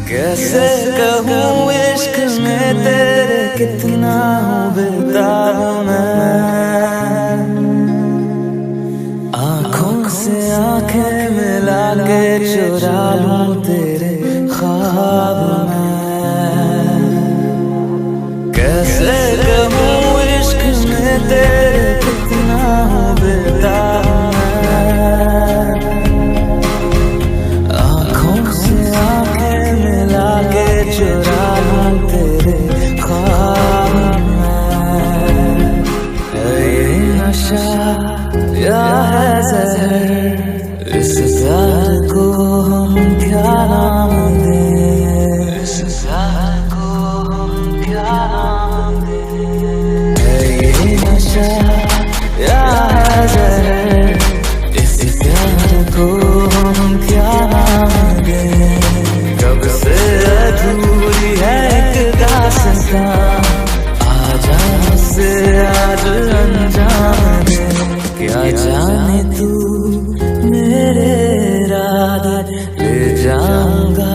कैसे कहूँ इश्क में तेरे कितना हूँ बेताब मैं। आँखों से आंखें मिला के चुरा लूँ तेरे ख्वाब मैं। कैसे कहूँ इश्क में तेरे कितना हूँ बेताब मैं। आँखों से आंखें मिला के चुरा लूँ तेरे ख्वाब में। ये नशा या है ज़हर, इस प्यार को हम क्या नाम दें, इस प्यार को हम क्या नाम दें। ये नशा या है ज़हर, इस प्यार को हम क्या नाम दें। कब से अधूरी है एक दास्तां, आजा मुझसे आज अंजाम दे। क्या जाने तू मेरे इरादे, ले जाऊंगा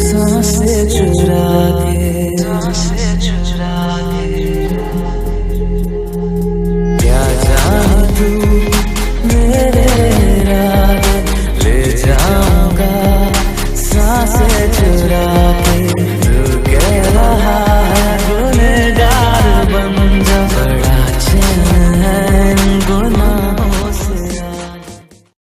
सांसें चुरा के, सांसें चुरा के। क्या जाने तू मेरे इरादे, ले जाऊंगा सांसें चुरा के।